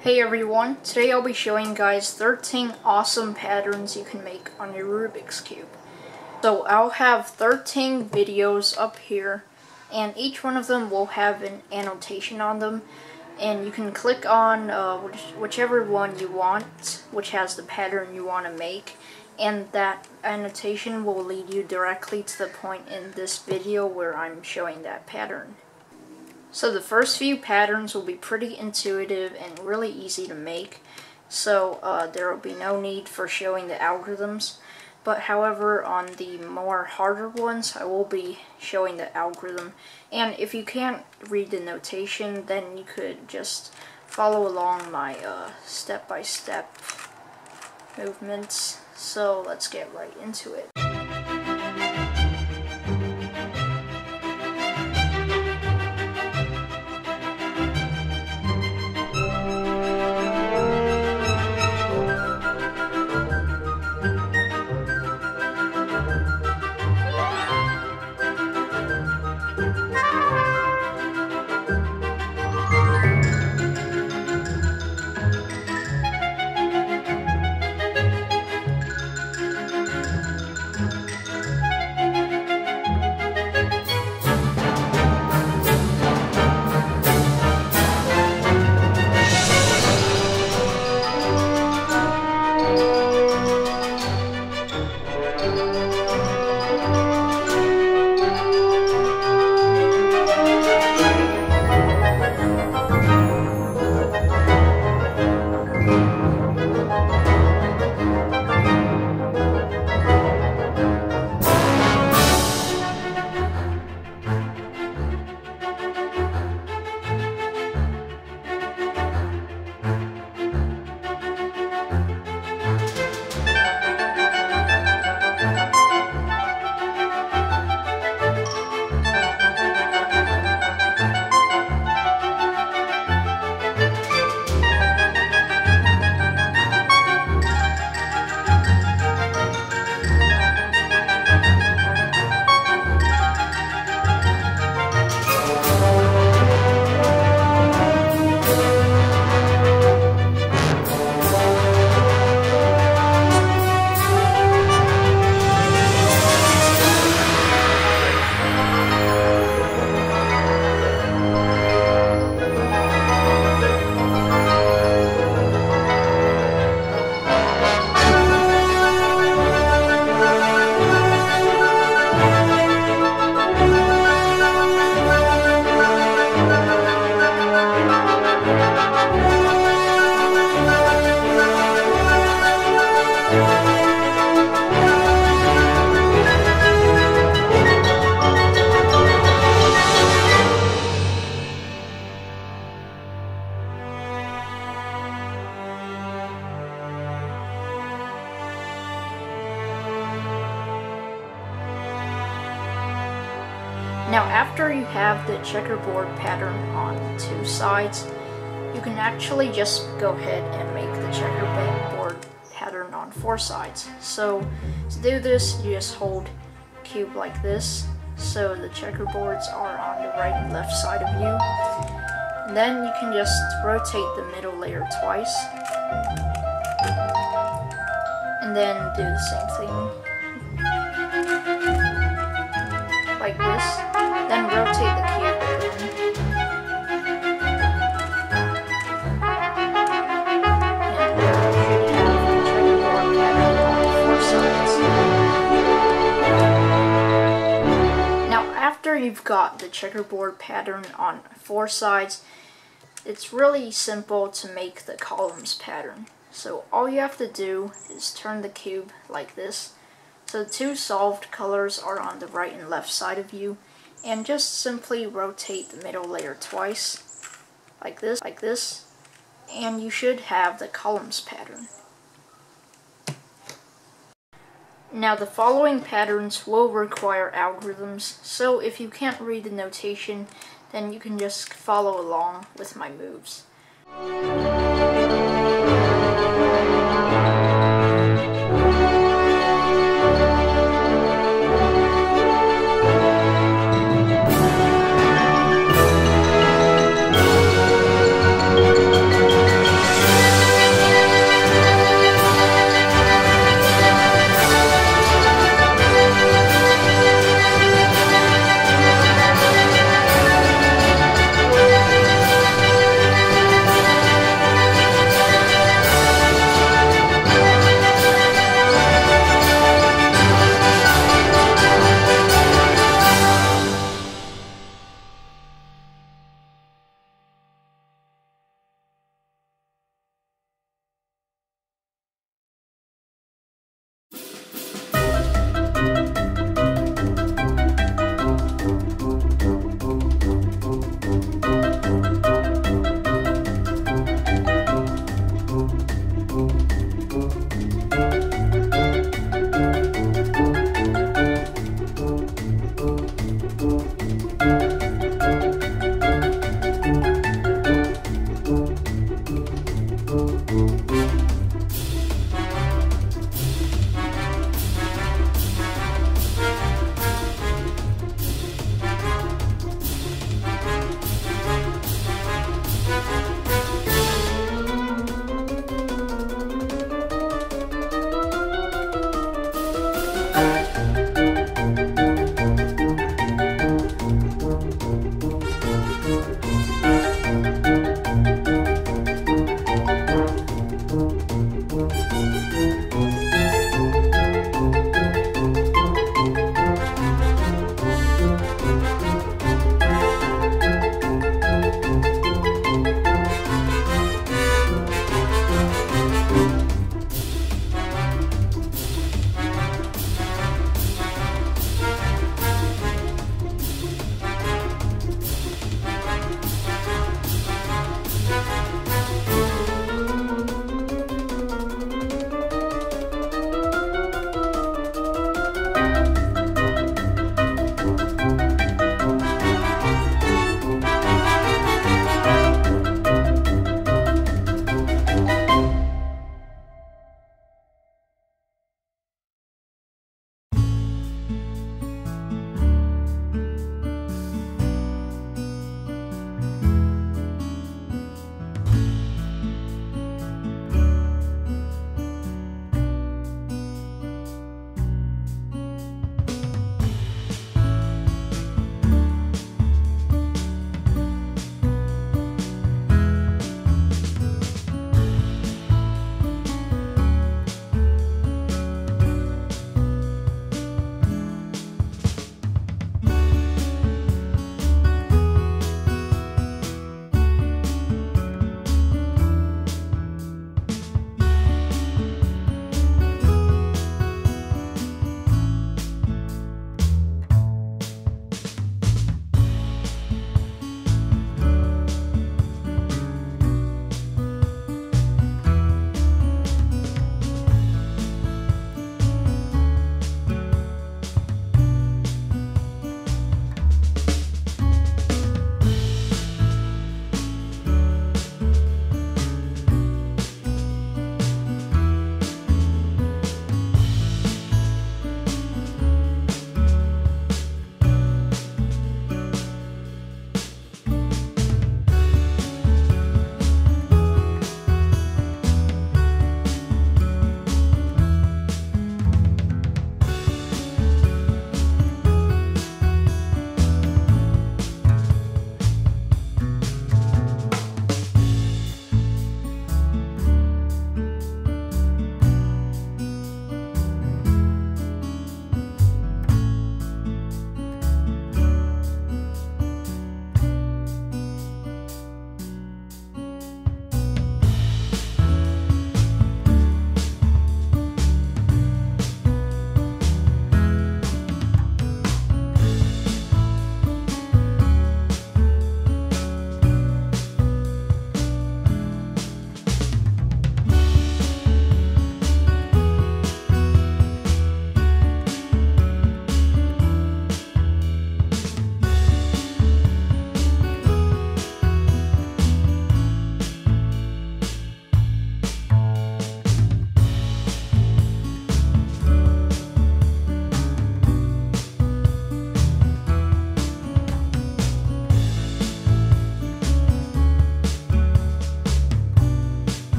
Hey everyone, today I'll be showing you guys 13 awesome patterns you can make on your Rubik's Cube. So I'll have 13 videos up here, and each one of them will have an annotation on them, and you can click on whichever one you want, which has the pattern you want to make, and that annotation will lead you directly to the point in this video where I'm showing that pattern. So the first few patterns will be pretty intuitive and really easy to make, so there will be no need for showing the algorithms. But however, on the more harder ones, I will be showing the algorithm. And if you can't read the notation, then you could just follow along my step-by-step movements. So let's get right into it. Now after you have the checkerboard pattern on 2 sides, you can actually just go ahead and make the checkerboard pattern on 4 sides. So to do this, you just hold cube like this, so the checkerboards are on the right and left side of you. And then you can just rotate the middle layer twice, and then do the same thing like this. Then rotate the cube again. Now after you've got the checkerboard pattern on 4 sides, it's really simple to make the columns pattern. So all you have to do is turn the cube like this, so the 2 solved colors are on the right and left side of you, and just simply rotate the middle layer twice, like this, and you should have the columns pattern. Now the following patterns will require algorithms, so if you can't read the notation, then you can just follow along with my moves.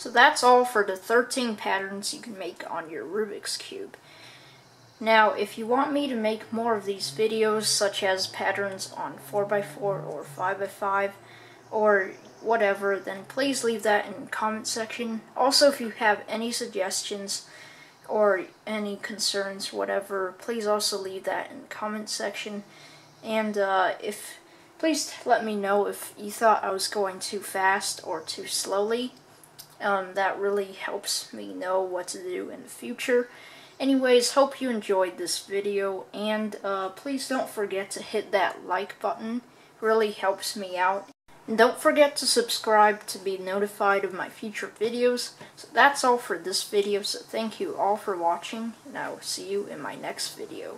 So that's all for the 13 patterns you can make on your Rubik's Cube. Now, if you want me to make more of these videos, such as patterns on 4x4 or 5x5, or whatever, then please leave that in the comment section. Also, if you have any suggestions or any concerns, whatever, please also leave that in the comment section. And please let me know if you thought I was going too fast or too slowly. That really helps me know what to do in the future. Anyways, hope you enjoyed this video, and please don't forget to hit that like button. It really helps me out. And don't forget to subscribe to be notified of my future videos. So that's all for this video, so thank you all for watching, and I will see you in my next video.